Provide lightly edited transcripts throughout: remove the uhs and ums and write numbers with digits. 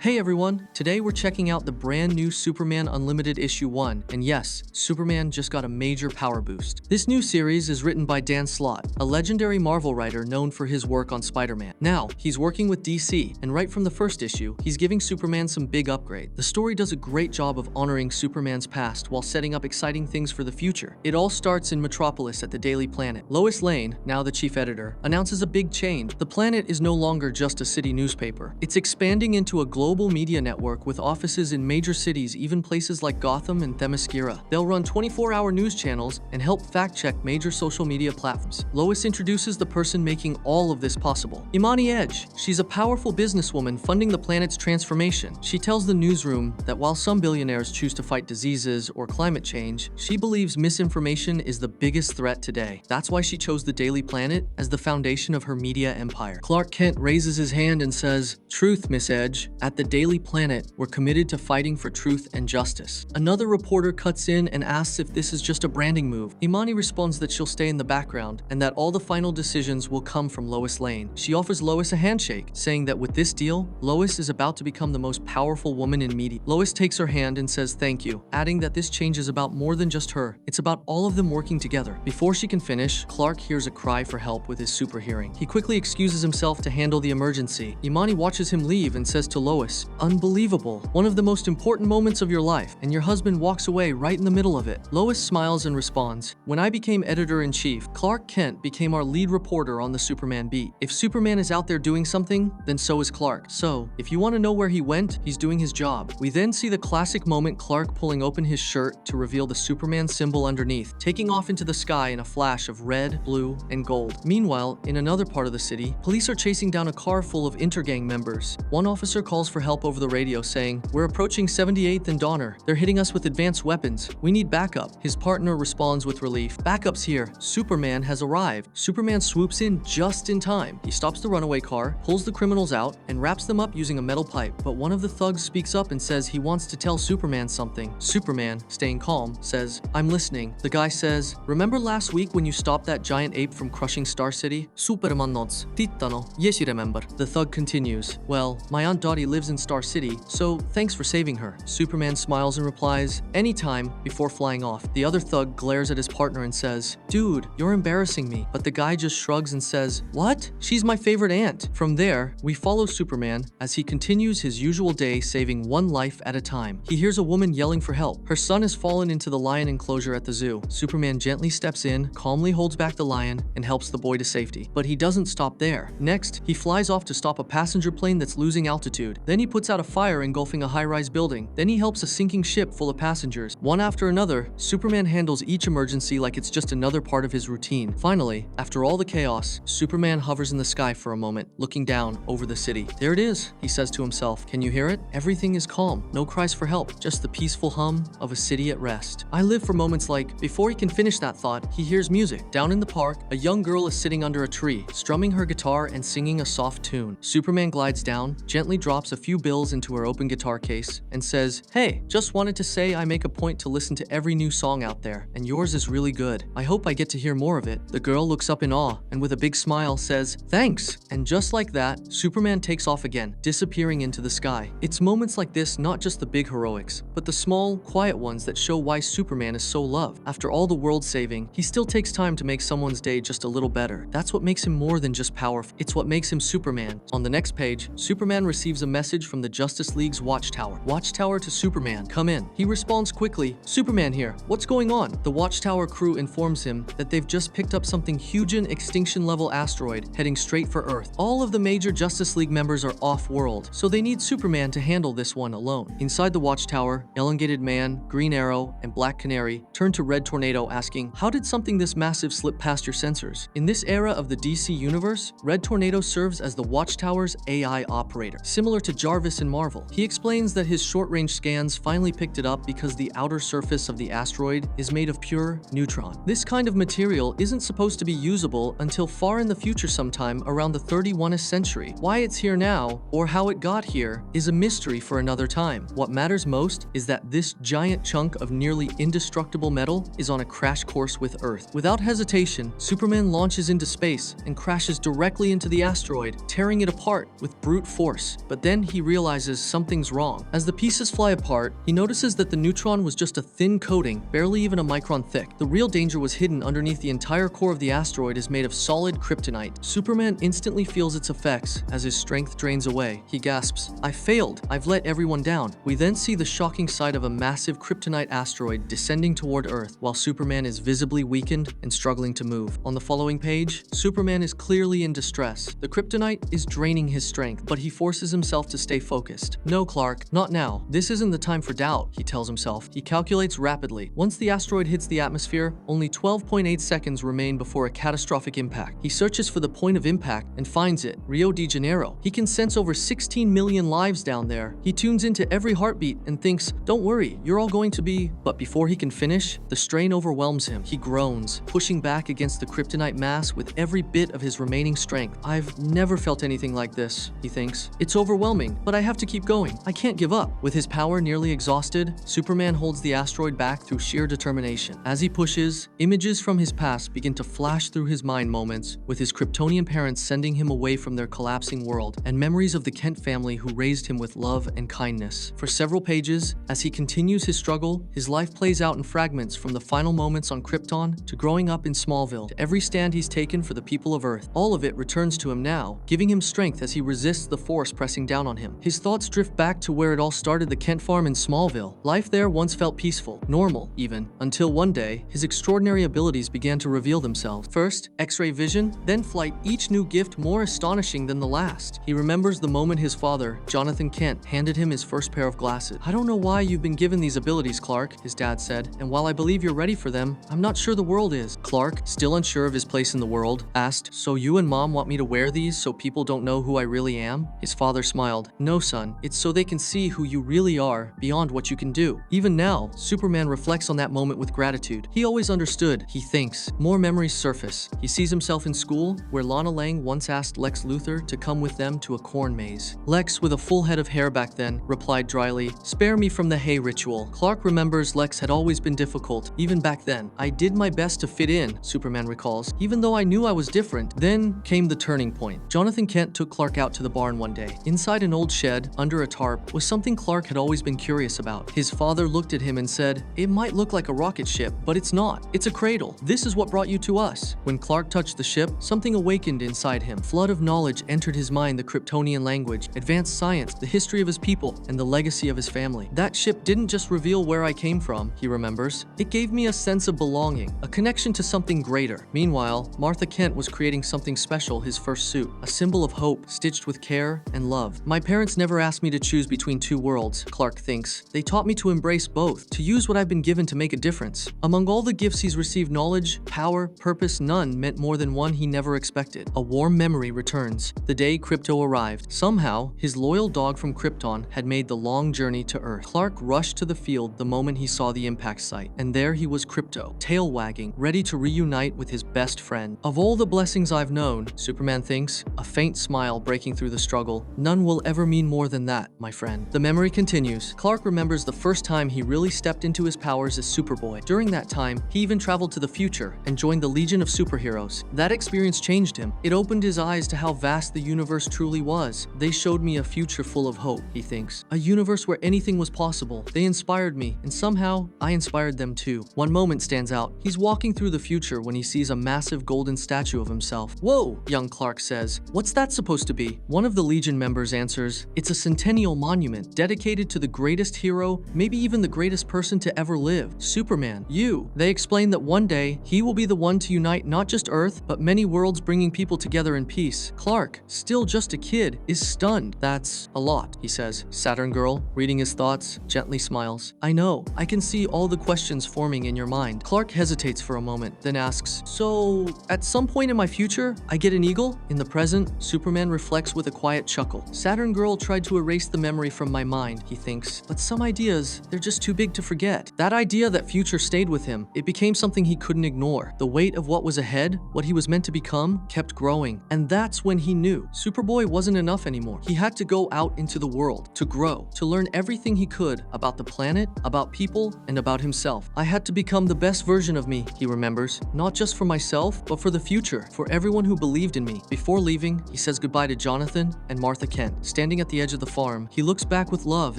Hey everyone, today we're checking out the brand new Superman Unlimited Issue 1, and yes, Superman just got a major power boost. This new series is written by Dan Slott, a legendary Marvel writer known for his work on Spider-Man. Now, he's working with DC, and right from the first issue, he's giving Superman some big upgrade. The story does a great job of honoring Superman's past while setting up exciting things for the future. It all starts in Metropolis at the Daily Planet. Lois Lane, now the chief editor, announces a big change. The Planet is no longer just a city newspaper. It's expanding into a global media network with offices in major cities, even places like Gotham and Themyscira. They'll run 24-hour news channels and help fact-check major social media platforms. Lois introduces the person making all of this possible, Imani Edge. She's a powerful businesswoman funding the planet's transformation. She tells the newsroom that while some billionaires choose to fight diseases or climate change, she believes misinformation is the biggest threat today. That's why she chose the Daily Planet as the foundation of her media empire. Clark Kent raises his hand and says, "Truth, Miss Edge. At the Daily Planet, we're committed to fighting for truth and justice." Another reporter cuts in and asks if this is just a branding move. Imani responds that she'll stay in the background and that all the final decisions will come from Lois Lane. She offers Lois a handshake, saying that with this deal, Lois is about to become the most powerful woman in media. Lois takes her hand and says thank you, adding that this change is about more than just her. It's about all of them working together. Before she can finish, Clark hears a cry for help with his super hearing. He quickly excuses himself to handle the emergency. Imani watches him leave and says to Lois, "Unbelievable. One of the most important moments of your life, and your husband walks away right in the middle of it." Lois smiles and responds, "When I became editor-in-chief, Clark Kent became our lead reporter on the Superman beat. If Superman is out there doing something, then so is Clark. So, if you want to know where he went, he's doing his job." We then see the classic moment, Clark pulling open his shirt to reveal the Superman symbol underneath, taking off into the sky in a flash of red, blue, and gold. Meanwhile, in another part of the city, police are chasing down a car full of intergang members. One officer calls for help over the radio saying, "We're approaching 78th and Donner. They're hitting us with advanced weapons. We need backup." His partner responds with relief, "Backup's here. Superman has arrived." Superman swoops in just in time. He stops the runaway car, pulls the criminals out, and wraps them up using a metal pipe. But one of the thugs speaks up and says he wants to tell Superman something. Superman, staying calm, says, "I'm listening." The guy says, "Remember last week when you stopped that giant ape from crushing Star City?" Superman nods. "Tittano. Yes, you remember." The thug continues, "Well, my Aunt Dottie lives in Star City, so thanks for saving her." Superman smiles and replies, "Anytime," before flying off. The other thug glares at his partner and says, "Dude, you're embarrassing me." But the guy just shrugs and says, "What? She's my favorite aunt." From there, we follow Superman as he continues his usual day saving one life at a time. He hears a woman yelling for help. Her son has fallen into the lion enclosure at the zoo. Superman gently steps in, calmly holds back the lion, and helps the boy to safety. But he doesn't stop there. Next, he flies off to stop a passenger plane that's losing altitude. Then he puts out a fire engulfing a high-rise building. Then he helps a sinking ship full of passengers. One after another, Superman handles each emergency like it's just another part of his routine. Finally, after all the chaos, Superman hovers in the sky for a moment, looking down over the city. "There it is," he says to himself. "Can you hear it? Everything is calm. No cries for help, just the peaceful hum of a city at rest. I live for moments like..." Before he can finish that thought, he hears music. Down in the park, a young girl is sitting under a tree, strumming her guitar and singing a soft tune. Superman glides down, gently drops a few bills into her open guitar case, and says, "Hey, just wanted to say I make a point to listen to every new song out there, and yours is really good. I hope I get to hear more of it." The girl looks up in awe, and with a big smile says, "Thanks." And just like that, Superman takes off again, disappearing into the sky. It's moments like this, not just the big heroics, but the small, quiet ones that show why Superman is so loved. After all the world saving, he still takes time to make someone's day just a little better. That's what makes him more than just powerful. It's what makes him Superman. On the next page, Superman receives a message from the Justice League's Watchtower. Watchtower to Superman, "Come in." He responds quickly, "Superman here. What's going on?" The Watchtower crew informs him that they've just picked up something huge, an extinction-level asteroid heading straight for Earth. All of the major Justice League members are off-world, so they need Superman to handle this one alone. Inside the Watchtower, Elongated Man, Green Arrow, and Black Canary turn to Red Tornado asking, "How did something this massive slip past your sensors?" In this era of the DC universe, Red Tornado serves as the Watchtower's AI operator, similar to Jarvis in Marvel. He explains that his short-range scans finally picked it up because the outer surface of the asteroid is made of pure neutron. This kind of material isn't supposed to be usable until far in the future, sometime around the 31st century. Why it's here now, or how it got here, is a mystery for another time. What matters most is that this giant chunk of nearly indestructible metal is on a crash course with Earth. Without hesitation, Superman launches into space and crashes directly into the asteroid, tearing it apart with brute force. But then he he realizes something's wrong. As the pieces fly apart, he notices that the neutron was just a thin coating, barely even a micron thick. The real danger was hidden underneath. The entire core of the asteroid is made of solid kryptonite. Superman instantly feels its effects as his strength drains away. He gasps, "I failed. I've let everyone down." We then see the shocking sight of a massive kryptonite asteroid descending toward Earth, while Superman is visibly weakened and struggling to move. On the following page, Superman is clearly in distress. The kryptonite is draining his strength, but he forces himself to stay focused. "No, Clark, not now. This isn't the time for doubt," he tells himself. He calculates rapidly. Once the asteroid hits the atmosphere, only 12.8 seconds remain before a catastrophic impact. He searches for the point of impact and finds it, Rio de Janeiro. He can sense over 16 million lives down there. He tunes into every heartbeat and thinks, "Don't worry, you're all going to be..." But before he can finish, the strain overwhelms him. He groans, pushing back against the kryptonite mass with every bit of his remaining strength. "I've never felt anything like this," he thinks. "It's overwhelming, but I have to keep going. I can't give up." With his power nearly exhausted, Superman holds the asteroid back through sheer determination. As he pushes, images from his past begin to flash through his mind, moments with his Kryptonian parents sending him away from their collapsing world, and memories of the Kent family who raised him with love and kindness. For several pages, as he continues his struggle, his life plays out in fragments, from the final moments on Krypton to growing up in Smallville to every stand he's taken for the people of Earth. All of it returns to him now, giving him strength as he resists the force pressing down on him. His thoughts drift back to where it all started, the Kent farm in Smallville. Life there once felt peaceful, normal even, until one day, his extraordinary abilities began to reveal themselves. First, X-ray vision, then flight, each new gift more astonishing than the last. He remembers the moment his father, Jonathan Kent, handed him his first pair of glasses. "I don't know why you've been given these abilities, Clark," his dad said, "and while I believe you're ready for them, I'm not sure the world is." Clark, still unsure of his place in the world, asked, "So you and Mom want me to wear these so people don't know who I really am?" His father smiled. "No, son, it's so they can see who you really are beyond what you can do." Even now, Superman reflects on that moment with gratitude. He always understood, he thinks. More memories surface. He sees himself in school, where Lana Lang once asked Lex Luthor to come with them to a corn maze. Lex, with a full head of hair back then, replied dryly, "Spare me from the hay ritual." Clark remembers Lex had always been difficult, even back then. "I did my best to fit in," Superman recalls, "even though I knew I was different." Then came the turning point. Jonathan Kent took Clark out to the barn one day. Inside an old shed, under a tarp, was something Clark had always been curious about. His father looked at him and said, "It might look like a rocket ship, but it's not. It's a cradle. This is what brought you to us." When Clark touched the ship, something awakened inside him. Flood of knowledge entered his mind, the Kryptonian language, advanced science, the history of his people, and the legacy of his family. "That ship didn't just reveal where I came from," he remembers. "It gave me a sense of belonging, a connection to something greater." Meanwhile, Martha Kent was creating something special, his first suit, a symbol of hope, stitched with care and love. "My parents never asked me to choose between two worlds," Clark thinks. "They taught me to embrace both, to use what I've been given to make a difference." Among all the gifts he's received, knowledge, power, purpose, none meant more than one he never expected. A warm memory returns. The day Krypto arrived. Somehow, his loyal dog from Krypton had made the long journey to Earth. Clark rushed to the field the moment he saw the impact site, and there he was, Krypto, tail wagging, ready to reunite with his best friend. "Of all the blessings I've known," Superman thinks, a faint smile breaking through the struggle, "none will ever mean more than that, my friend." The memory continues. Clark remembers the first time he really stepped into his powers as Superboy. During that time, he even traveled to the future and joined the Legion of Superheroes. That experience changed him. It opened his eyes to how vast the universe truly was. "They showed me a future full of hope," he thinks. "A universe where anything was possible. They inspired me, and somehow, I inspired them too." One moment stands out. He's walking through the future when he sees a massive golden statue of himself. "Whoa," young Clark says. "What's that supposed to be?" One of the Legion members answers, "It's a centennial monument dedicated to the greatest hero, maybe even the greatest person to ever live, Superman. You." They explain that one day, he will be the one to unite not just Earth, but many worlds, bringing people together in peace. Clark, still just a kid, is stunned. "That's a lot," he says. Saturn Girl, reading his thoughts, gently smiles. "I know. I can see all the questions forming in your mind." Clark hesitates for a moment, then asks, "So, at some point in my future, I get an eagle?" In the present, Superman reflects with a quiet chuckle. "Saturn Girl tried to erase the memory from my mind," he thinks. "But some ideas, they're just too big to forget." That idea, that future, stayed with him. It became something he couldn't ignore. The weight of what was ahead, what he was meant to become, kept growing. And that's when he knew Superboy wasn't enough anymore. He had to go out into the world, to grow, to learn everything he could about the planet, about people, and about himself. "I had to become the best version of me," he remembers. "Not just for myself, but for the future, for everyone who believed in me." Before leaving, he says goodbye to Jonathan and Martha Kent. Standing at the edge of the farm, he looks back with love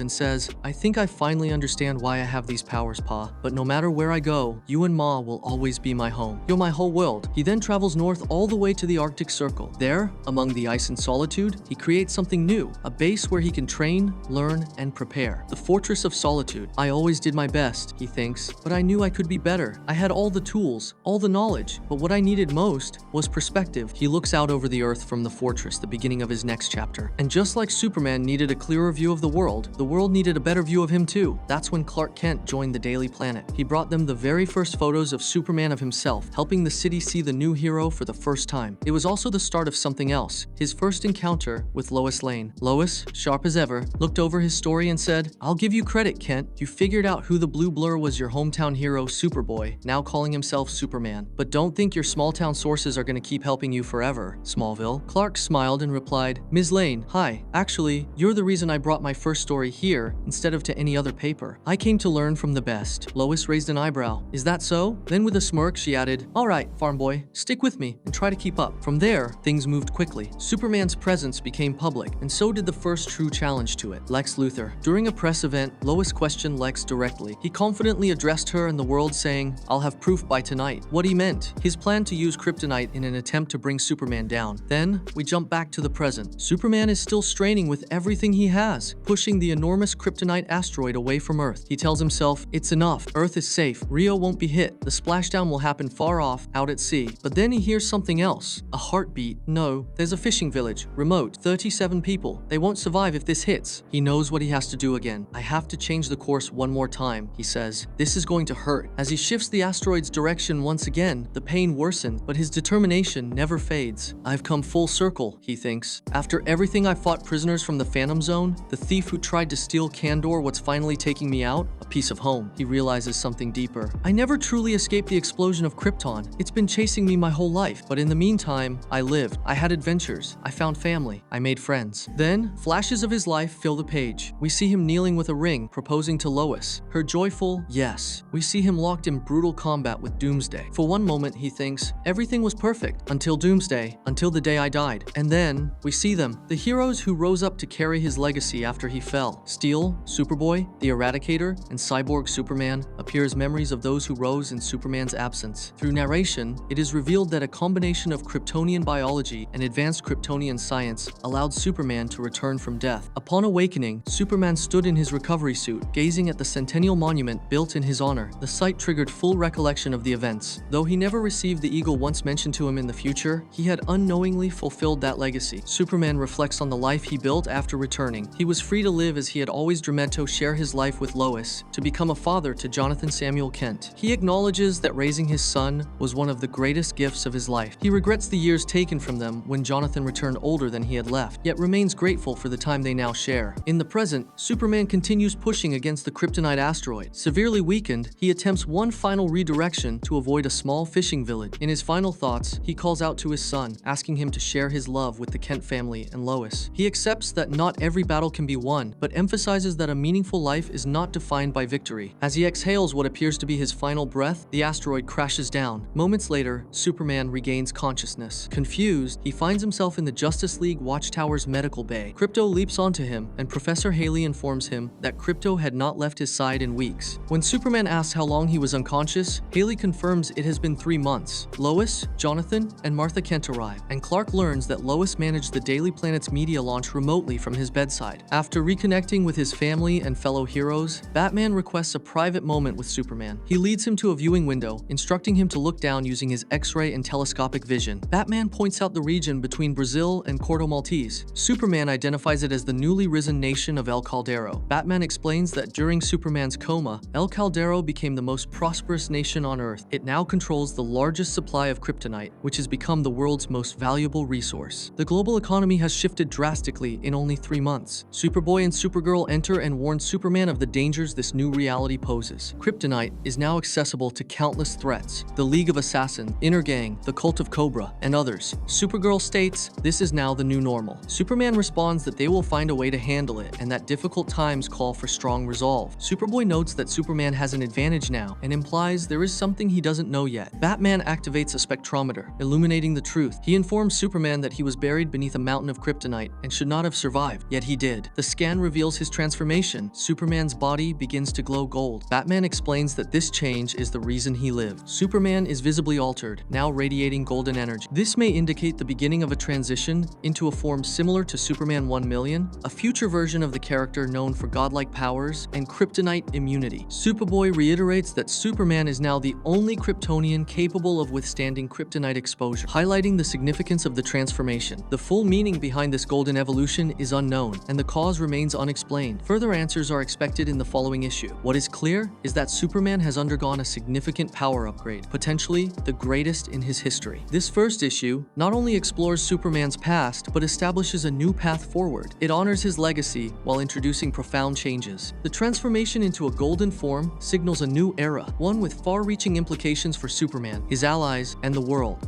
and says, "I think I finally understand why I have these powers, Pa. But no matter where I go, you and Ma will always be my home. You're my whole world." He then travels north all the way to the Arctic Circle. There, among the ice and solitude, he creates something new, a base where he can train, learn, and prepare. The Fortress of Solitude. "I always did my best," he thinks, "but I knew I could be better. I had all the tools, all the knowledge, but what I needed most was perspective." He looks out over the earth from the fortress, the beginning of his next chapter. And just like Superman needed a clearer view of the world needed a better view of him too. That's when Clark Kent joined the Daily Planet. He brought them the very first photos of Superman of himself, helping the city see the new hero for the first time. It was also the start of something else, his first encounter with Lois Lane. Lois, sharp as ever, looked over his story and said, "I'll give you credit, Kent. You figured out who the blue blur was, your hometown hero, Superboy, now calling himself Superman. But don't think your small-town sources are going to keep helping you forever, Smallville." Clark smiled and replied, "Ms. Lane, hi. Actually, you're the reason I brought my first story here instead of to any other paper. I came to learn from the best." Lois raised an eyebrow. "Is that so?" Then with a smirk, she added, "All right, farm boy, stick with me and try to keep up." From there, things moved quickly. Superman's presence became public, and so did the first true challenge to it, Lex Luthor. During a press event, Lois questioned Lex directly. He confidently addressed her and the world, saying, "I'll have proof by tonight." What he meant, his plan to use kryptonite in an attempt to bring Superman down. Then, we jump back to the present. Superman is still straining with everything he has, pushing the enormous kryptonite asteroid away from Earth. He tells himself, "It's enough. Earth is safe. Rio won't be hit. The splashdown will happen far off, out at sea." But then he hears something else. A heartbeat. No, there's a fishing village. Remote. 37 people. They won't survive if this hits. He knows what he has to do again. "I have to change the course one more time," he says. "This is going to hurt." As he shifts the asteroid's direction once again, the pain worsens, but his determination never fades. "I've come full circle," he thinks. "After everything I fought prisoners from the Phantom Zone, the thief who tried to steal Kandor, what's finally taking me out? A piece of home." He realizes something deeper. "I never truly escaped the explosion of Krypton. It's been chasing me my whole life, but in the meantime, I lived. I had adventures. I found family. I made friends." Then, flashes of his life fill the page. We see him kneeling with a ring, proposing to Lois. Her joyful yes. We see him locked in brutal combat with Doomsday. For one moment, he thinks, everything was perfect, until Doomsday, until the day I died. And then, we see them, the heroes who rose up to carry his legacy after he fell. Steel, Superboy, the Eradicator, and Cyborg Superman appear as memories of those who rose in Superman's absence. Through narration, it is revealed that a combination of Kryptonian biology and advanced Kryptonian science allowed Superman to return from death. Upon awakening, Superman stood in his recovery suit, gazing at the Centennial Monument built in his honor. The sight triggered full recollection of the events. Though he never received the eagle once mentioned to him in the future, he had unknowingly fulfilled that legacy. Superman reflects on the life he built after returning. He was free to live as he had always dreamed to share his life with Lois, to become a father to Jonathan Samuel Kent. He acknowledges that raising his son was one of the greatest gifts of his life. He regrets the years taken from them when Jonathan returned older than he had left, yet remains grateful for the time they now share. In the present, Superman continues pushing against the kryptonite asteroid. Severely weakened, he attempts one final redirection to avoid a small fishing village. In his final thoughts, he calls out to his son, asking him to share his love with the Kent family and Lois. He accepts that not every battle can be won, but emphasizes that a meaningful life is not defined by victory. As he exhales what appears to be his final breath, the asteroid crashes down. Moments later, Superman regains consciousness. Confused, he finds himself in the Justice League Watchtower's medical bay. Krypto leaps onto him, and Professor Haley informs him that Krypto had not left his side in weeks. When Superman asks how long he was unconscious, Haley confirms it has been 3 months. Lois, Jonathan, and Martha Kent arrive, and Clark learns that Lois managed the Daily Planet's media launch remotely from his bedside. After reconnecting with his family and fellow heroes, Batman requests a private moment with Superman. He leads him to a viewing window, instructing him to look down using his X-ray and telescopic vision. Batman points out the region between Brazil and Corto Maltese. Superman identifies it as the newly risen nation of El Caldero. Batman explains that during Superman's coma, El Caldero became the most prosperous nation on Earth. It now controls the largest supply of kryptonite, which has become the world's most valuable resource. The global economy has shifted drastically in only 3 months. Superboy and Supergirl enter and warn Superman of the dangers this new reality poses. Kryptonite is now accessible to countless threats: the League of Assassins, Inner Gang, the Cult of Cobra, and others. Supergirl states this is now the new normal. Superman responds that they will find a way to handle it and that difficult times call for strong resolve. Superboy notes that Superman has an advantage now and implies there is something he doesn't know yet. Batman activates a spectrometer, illuminating the truth. He informs Superman that he was buried beneath a mountain of kryptonite and should should not have survived, yet he did. The scan reveals his transformation. Superman's body begins to glow gold. Batman explains that this change is the reason he lived. Superman is visibly altered, now radiating golden energy. This may indicate the beginning of a transition into a form similar to Superman 1,000,000, a future version of the character known for godlike powers and kryptonite immunity. Superboy reiterates that Superman is now the only Kryptonian capable of withstanding kryptonite exposure, highlighting the significance of the transformation. The full meaning behind this golden evolution is unknown, and the cause remains unexplained. Further answers are expected in the following issue. What is clear is that Superman has undergone a significant power upgrade, potentially the greatest in his history. This first issue not only explores Superman's past, but establishes a new path forward. It honors his legacy while introducing profound changes. The transformation into a golden form signals a new era, one with far-reaching implications for Superman, his allies, and the world.